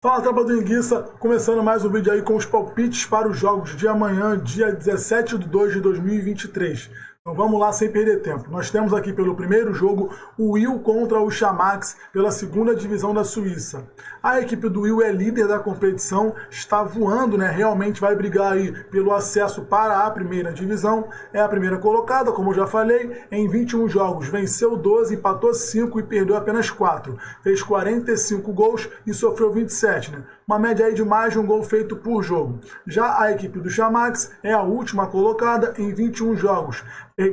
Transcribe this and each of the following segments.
Fala, tropa do Enguiça, começando mais um vídeo aí com os palpites para os jogos de amanhã, dia 17 de 2 de 2023. Então vamos lá sem perder tempo. Nós temos aqui pelo primeiro jogo o Will contra o Chamax pela segunda divisão da Suíça. A equipe do Will é líder da competição, está voando, né? Realmente vai brigar aí pelo acesso para a primeira divisão. É a primeira colocada, como eu já falei, em 21 jogos venceu 12, empatou 5 e perdeu apenas 4. Fez 45 gols e sofreu 27, né? Uma média aí de mais de um gol feito por jogo. Já a equipe do Chamax é a última colocada em 21 jogos.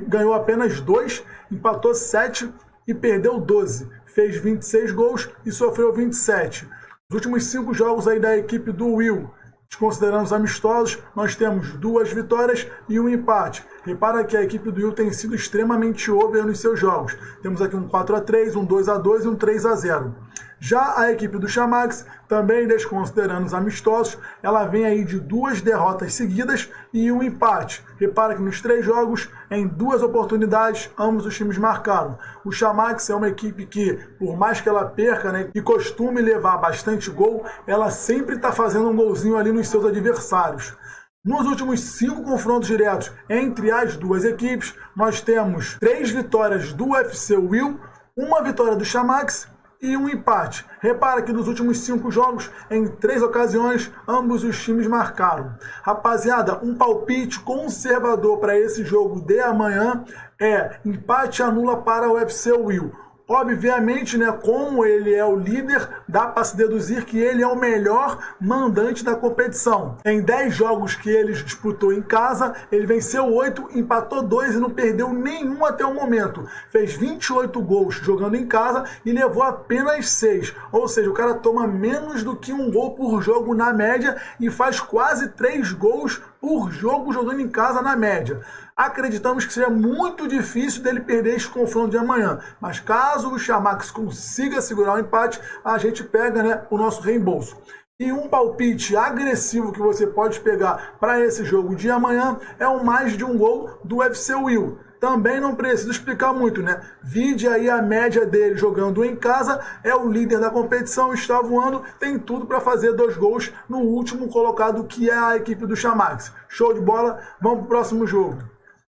Ganhou apenas 2, empatou 7 e perdeu 12. Fez 26 gols e sofreu 27. Nos últimos 5 jogos aí da equipe do Will, considerando os amistosos, nós temos 2 vitórias e 1 empate. Repara que a equipe do Will tem sido extremamente over nos seus jogos. Temos aqui um 4-3, um 2-2 e um 3-0. Já a equipe do Chamax, também desconsiderando os amistosos, ela vem aí de 2 derrotas seguidas e 1 empate. Repara que nos 3 jogos, em 2 oportunidades, ambos os times marcaram. O Chamax é uma equipe que, por mais que ela perca, né, e costume levar bastante gol, ela sempre está fazendo um golzinho ali nos seus adversários. Nos últimos 5 confrontos diretos entre as duas equipes, nós temos 3 vitórias do UFC Will, 1 vitória do Chamax e 1 empate. Repara que nos últimos 5 jogos, em 3 ocasiões, ambos os times marcaram. Rapaziada, um palpite conservador para esse jogo de amanhã é empate anula para o UFC Will. Obviamente, né, como ele é o líder, dá para se deduzir que ele é o melhor mandante da competição. Em 10 jogos que ele disputou em casa, ele venceu 8, empatou 2 e não perdeu nenhum até o momento. Fez 28 gols jogando em casa e levou apenas 6. Ou seja, o cara toma menos do que 1 gol por jogo na média e faz quase 3 gols por jogo jogando em casa na média. Acreditamos que seja muito difícil dele perder esse confronto de amanhã. Mas caso o Chamax consiga segurar o empate, a gente pega, né, o nosso reembolso. E um palpite agressivo que você pode pegar para esse jogo de amanhã é o mais de um gol do UFC Will. Também não preciso explicar muito, né? Vide aí a média dele jogando em casa, é o líder da competição, está voando, tem tudo para fazer 2 gols no último colocado, que é a equipe do Chamax. Show de bola, vamos para o próximo jogo.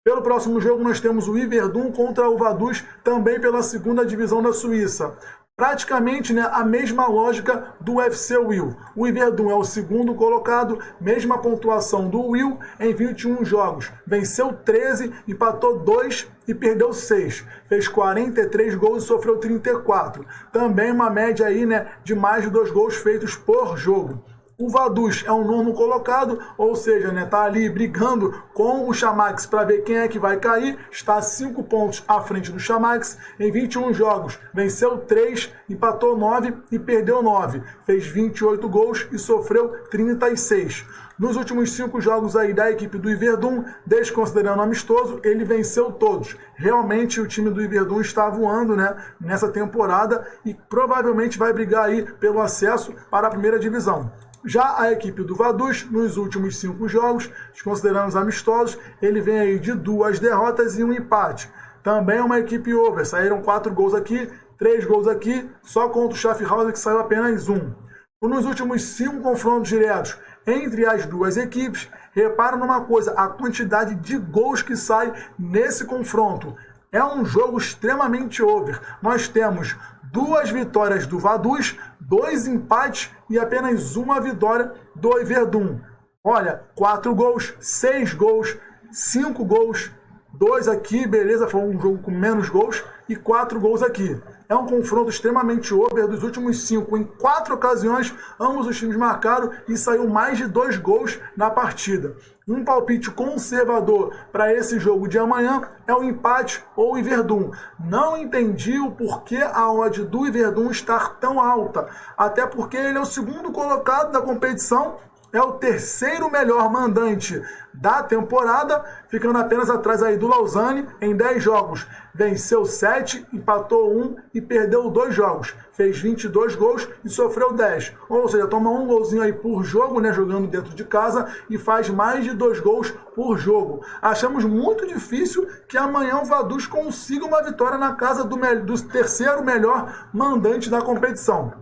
Pelo próximo jogo nós temos o Yverdon contra o Vaduz, também pela segunda divisão da Suíça. Praticamente, né, a mesma lógica do UFC Will. O Yverdon é o segundo colocado, mesma pontuação do Will em 21 jogos. Venceu 13, empatou 2 e perdeu 6. Fez 43 gols e sofreu 34. Também uma média aí, né, de mais de 2 gols feitos por jogo. O Vaduz é o 9º colocado, ou seja, né, tá ali brigando com o Chamax para ver quem é que vai cair. Está a 5 pontos à frente do Chamax. Em 21 jogos, venceu 3, empatou 9 e perdeu 9. Fez 28 gols e sofreu 36. Nos últimos 5 jogos aí da equipe do Yverdon, desconsiderando amistoso, ele venceu todos. Realmente o time do Yverdon está voando, né, nessa temporada e provavelmente vai brigar aí pelo acesso para a primeira divisão. Já a equipe do Vaduz, nos últimos 5 jogos, considerando os amistosos, ele vem aí de 2 derrotas e 1 empate. Também é uma equipe over, saíram 4 gols aqui, 3 gols aqui, só contra o Schaffhausen que saiu apenas 1. Nos últimos 5 confrontos diretos entre as duas equipes, repara numa coisa, a quantidade de gols que sai nesse confronto. É um jogo extremamente over. Nós temos 2 vitórias do Vaduz, 2 empates e apenas 1 vitória do Yverdon. Olha, 4 gols, 6 gols, 5 gols, 2 aqui, beleza, foi um jogo com menos gols, e 4 gols aqui. É um confronto extremamente over. Dos últimos 5, em 4 ocasiões, ambos os times marcaram e saiu mais de 2 gols na partida. Um palpite conservador para esse jogo de amanhã é o empate ou o Yverdon. Não entendi o porquê a odd do Yverdon estar tão alta. Até porque ele é o segundo colocado da competição, é o 3º melhor mandante da temporada, ficando apenas atrás aí do Lausanne em 10 jogos. Venceu 7, empatou 1 e perdeu 2 jogos. Fez 22 gols e sofreu 10. Ou seja, toma um golzinho aí por jogo, né, jogando dentro de casa, e faz mais de 2 gols por jogo. Achamos muito difícil que amanhã o Vaduz consiga uma vitória na casa do 3º melhor mandante da competição.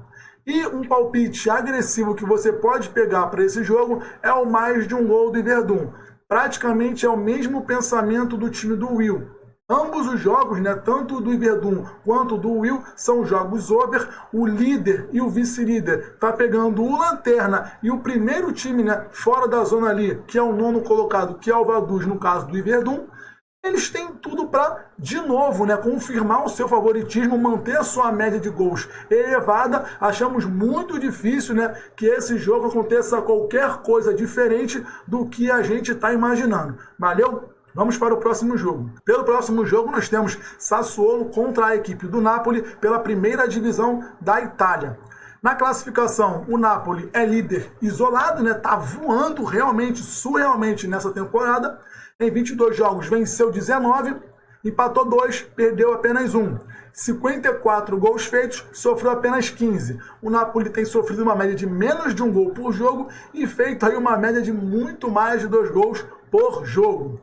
E um palpite agressivo que você pode pegar para esse jogo é o mais de um gol do Verdun. Praticamente é o mesmo pensamento do time do Will. Ambos os jogos, né, tanto do Verdun quanto do Will, são jogos over. O líder e o vice-líder tá pegando o Lanterna e o primeiro time, né, fora da zona ali, que é o nono colocado, que é o Vaduz, no caso do Verdun. Eles têm tudo para, de novo, né, confirmar o seu favoritismo, manter a sua média de gols elevada. Achamos muito difícil, né, que esse jogo aconteça qualquer coisa diferente do que a gente está imaginando. Valeu? Vamos para o próximo jogo. Pelo próximo jogo nós temos Sassuolo contra a equipe do Napoli pela primeira divisão da Itália. Na classificação, o Napoli é líder isolado, né? Tá voando realmente, surrealmente nessa temporada. Em 22 jogos venceu 19, empatou 2, perdeu apenas 1. 54 gols feitos, sofreu apenas 15. O Napoli tem sofrido uma média de menos de um gol por jogo e feito aí uma média de muito mais de 2 gols por jogo.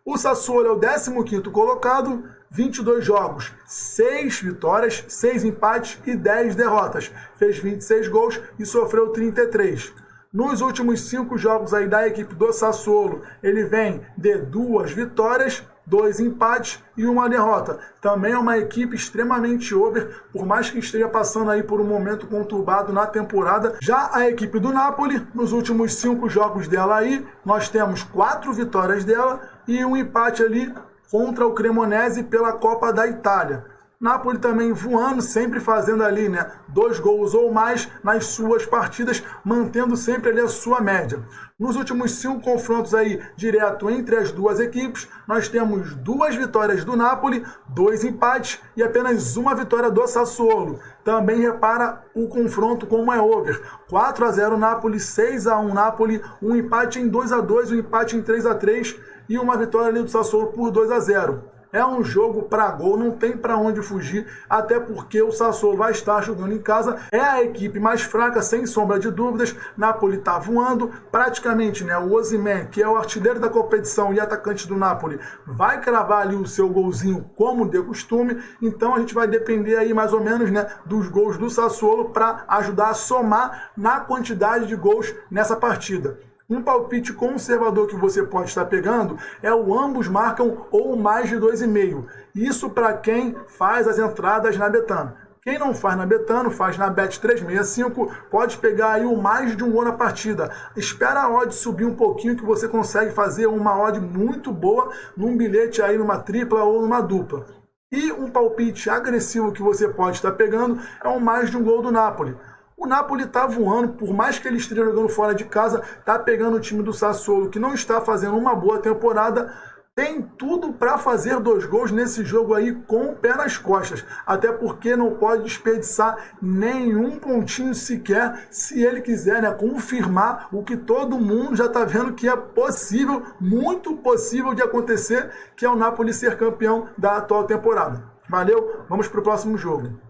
O Sassuolo é o 15º colocado, 22 jogos, 6 vitórias, 6 empates e 10 derrotas. Fez 26 gols e sofreu 33. Nos últimos 5 jogos aí da equipe do Sassuolo, ele vem de 2 vitórias, 2 empates e 1 derrota. Também é uma equipe extremamente over, por mais que esteja passando aí por um momento conturbado na temporada. Já a equipe do Napoli, nos últimos 5 jogos dela aí, nós temos 4 vitórias dela e 1 empate ali contra o Cremonese pela Copa da Itália. Napoli também voando, sempre fazendo ali, né, 2 gols ou mais nas suas partidas, mantendo sempre ali a sua média. Nos últimos 5 confrontos aí, direto entre as duas equipes, nós temos 2 vitórias do Napoli, 2 empates e apenas 1 vitória do Sassuolo. Também repara o confronto como é over. 4-0 Napoli, 6-1 Napoli, 1 empate em 2-2, 1 empate em 3-3 e 1 vitória ali do Sassuolo por 2-0. É um jogo para gol, não tem para onde fugir, até porque o Sassuolo vai estar jogando em casa. É a equipe mais fraca, sem sombra de dúvidas. Napoli está voando, praticamente, né? O Osimhen, que é o artilheiro da competição e atacante do Napoli, vai cravar ali o seu golzinho como de costume. Então a gente vai depender aí mais ou menos, né, dos gols do Sassuolo para ajudar a somar na quantidade de gols nessa partida. Um palpite conservador que você pode estar pegando é o ambos marcam ou mais de 2,5. Isso para quem faz as entradas na Betano. Quem não faz na Betano, faz na Bet365, pode pegar aí o mais de um gol na partida. Espera a odd subir um pouquinho que você consegue fazer uma odd muito boa num bilhete aí numa tripla ou numa dupla. E um palpite agressivo que você pode estar pegando é o mais de um gol do Napoli. O Napoli está voando, por mais que ele esteja jogando fora de casa, está pegando o time do Sassuolo, que não está fazendo uma boa temporada, tem tudo para fazer 2 gols nesse jogo aí com o pé nas costas. Até porque não pode desperdiçar nenhum pontinho sequer, se ele quiser, né, confirmar o que todo mundo já está vendo que é possível, muito possível de acontecer, que é o Napoli ser campeão da atual temporada. Valeu? Vamos para o próximo jogo.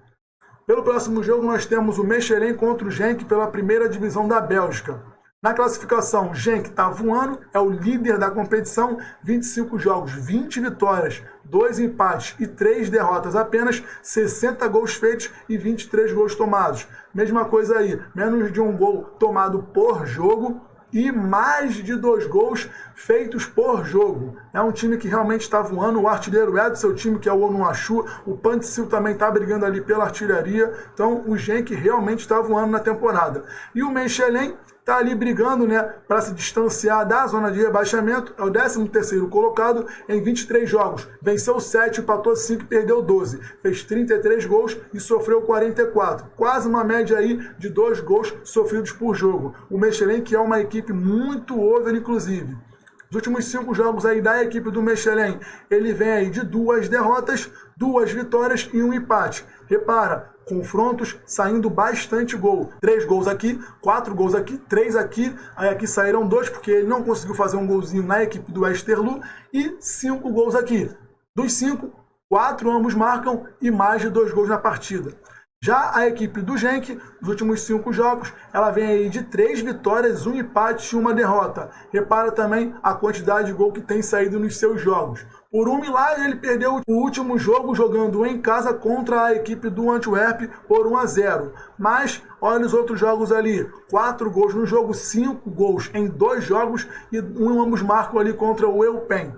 Pelo próximo jogo, nós temos o Mechelen contra o Genk pela primeira divisão da Bélgica. Na classificação, o Genk está voando, é o líder da competição, 25 jogos, 20 vitórias, 2 empates e 3 derrotas apenas, 60 gols feitos e 23 gols tomados. Mesma coisa aí, menos de um gol tomado por jogo e mais de 2 gols feitos por jogo. É um time que realmente está voando. O artilheiro é do seu time, que é o Onuachu. O Pantzil também está brigando ali pela artilharia. Então o Genk realmente está voando na temporada. E o Mechelen está ali brigando, né, para se distanciar da zona de rebaixamento. É o 13º colocado em 23 jogos. Venceu 7, empatou 5 e perdeu 12. Fez 33 gols e sofreu 44. Quase uma média aí de 2 gols sofridos por jogo. O Mechelen, que é uma equipe muito over, inclusive. Os últimos 5 jogos aí da equipe do Mechelen, ele vem aí de 2 derrotas, 2 vitórias e 1 empate. Repara, confrontos saindo bastante gol. 3 gols aqui, 4 gols aqui, 3 aqui. Aí aqui saíram 2 porque ele não conseguiu fazer um golzinho na equipe do Westerlo. E 5 gols aqui. Dos 5, 4 ambos marcam e mais de 2 gols na partida. Já a equipe do Genk, nos últimos 5 jogos, ela vem aí de 3 vitórias, 1 empate e 1 derrota. Repara também a quantidade de gol que tem saído nos seus jogos. Por um milagre, ele perdeu o último jogo jogando em casa contra a equipe do Antwerp por 1-0. Mas olha os outros jogos ali, 4 gols no jogo, 5 gols em 2 jogos e ambos marcam ali contra o Eupen.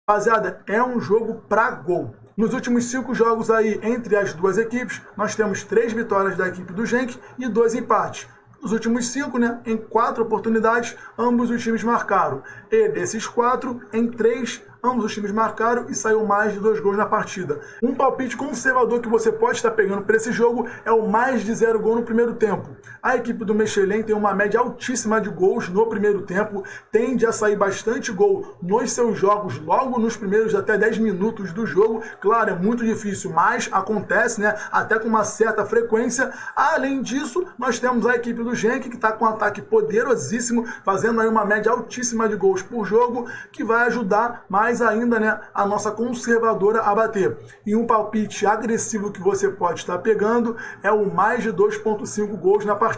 Rapaziada, é um jogo pra gol. Nos últimos 5 jogos aí entre as duas equipes, nós temos 3 vitórias da equipe do Genk e 2 empates. Nos últimos 5, né, em 4 oportunidades, ambos os times marcaram. E desses 4, em 3, ambos os times marcaram e saiu mais de 2 gols na partida. Um palpite conservador que você pode estar pegando para esse jogo é o mais de 0 gol no primeiro tempo. A equipe do Mechelen tem uma média altíssima de gols no primeiro tempo, tende a sair bastante gol nos seus jogos, logo nos primeiros até 10 minutos do jogo. Claro, é muito difícil, mas acontece, né, até com uma certa frequência. Além disso, nós temos a equipe do Genk, que está com um ataque poderosíssimo, fazendo aí uma média altíssima de gols por jogo, que vai ajudar mais ainda, né, a nossa conservadora a bater. E um palpite agressivo que você pode estar pegando é o mais de 2,5 gols na partida.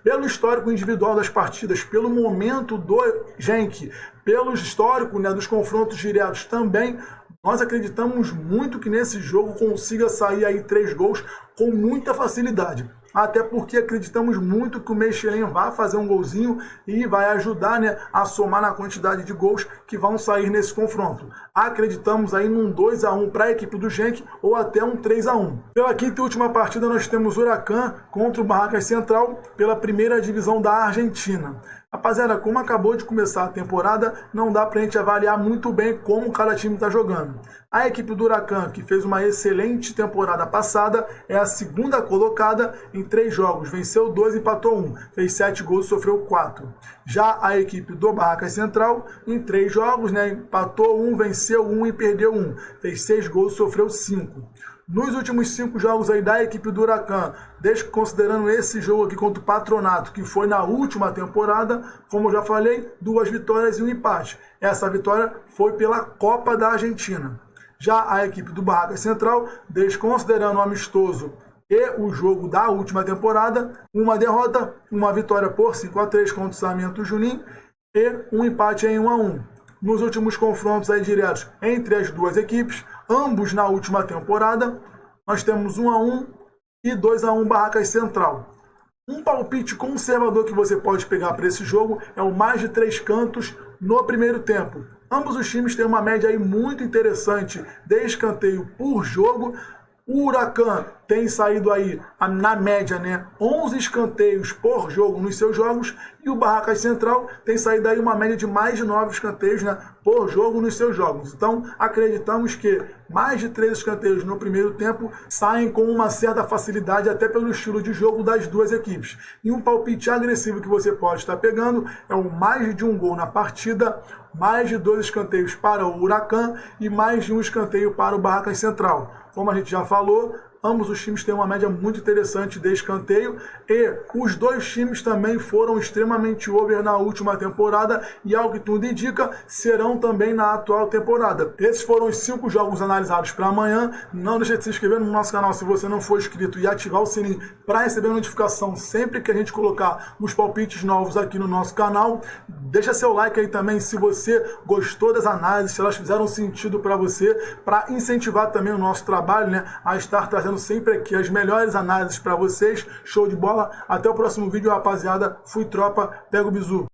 Pelo histórico individual das partidas, pelo momento do Genk, pelo histórico, né, dos confrontos diretos também, nós acreditamos muito que nesse jogo consiga sair aí 3 gols com muita facilidade. Até porque acreditamos muito que o Mechelen vai fazer um golzinho e vai ajudar, né, a somar na quantidade de gols que vão sair nesse confronto. Acreditamos aí num 2-1 para a equipe do Genk ou até um 3-1. Pela quinta e última partida nós temos o Huracan contra o Barracas Central pela primeira divisão da Argentina. Rapaziada, como acabou de começar a temporada, não dá pra gente avaliar muito bem como cada time está jogando. A equipe do Huracan, que fez uma excelente temporada passada, é a segunda colocada em 3 jogos. Venceu 2, empatou 1. Fez 7 gols e sofreu 4. Já a equipe do Barracas Central, em 3 jogos, né, empatou 1, venceu 1 e perdeu 1. Fez 6 gols e sofreu 5. Nos últimos 5 jogos aí da equipe do Huracan, desconsiderando esse jogo aqui contra o Patronato, que foi na última temporada, como eu já falei, 2 vitórias e 1 empate. Essa vitória foi pela Copa da Argentina. Já a equipe do Barracas Central, desconsiderando o amistoso e o jogo da última temporada, 1 derrota, 1 vitória por 5-3 contra o Sarmiento Junín e 1 empate em 1-1. Nos últimos confrontos aí diretos entre as duas equipes, ambos na última temporada, nós temos 1-1 e 2-1 Barracas Central. Um palpite conservador que você pode pegar para esse jogo é o mais de 3 cantos no primeiro tempo. Ambos os times têm uma média aí muito interessante de escanteio por jogo. O Huracan tem saído aí, na média, né, 11 escanteios por jogo nos seus jogos, e o Barracas Central tem saído aí uma média de mais de 9 escanteios, né, por jogo nos seus jogos. Então, acreditamos que mais de 3 escanteios no primeiro tempo saem com uma certa facilidade, até pelo estilo de jogo das duas equipes. E um palpite agressivo que você pode estar pegando é o mais de 1 gol na partida, mais de 2 escanteios para o Huracan e mais de 1 escanteio para o Barracas Central. Como a gente já falou, ambos os times têm uma média muito interessante de escanteio e os dois times também foram extremamente over na última temporada e, ao que tudo indica, serão também na atual temporada. Esses foram os 5 jogos analisados para amanhã. Não deixe de se inscrever no nosso canal se você não for inscrito e ativar o sininho para receber notificação sempre que a gente colocar os palpites novos aqui no nosso canal. Deixa seu like aí também se você gostou das análises, se elas fizeram sentido para você, para incentivar também o nosso trabalho, né, a estar trazendo sempre aqui as melhores análises para vocês. Show de bola. Até o próximo vídeo, rapaziada. Fui tropa, pega o bizu.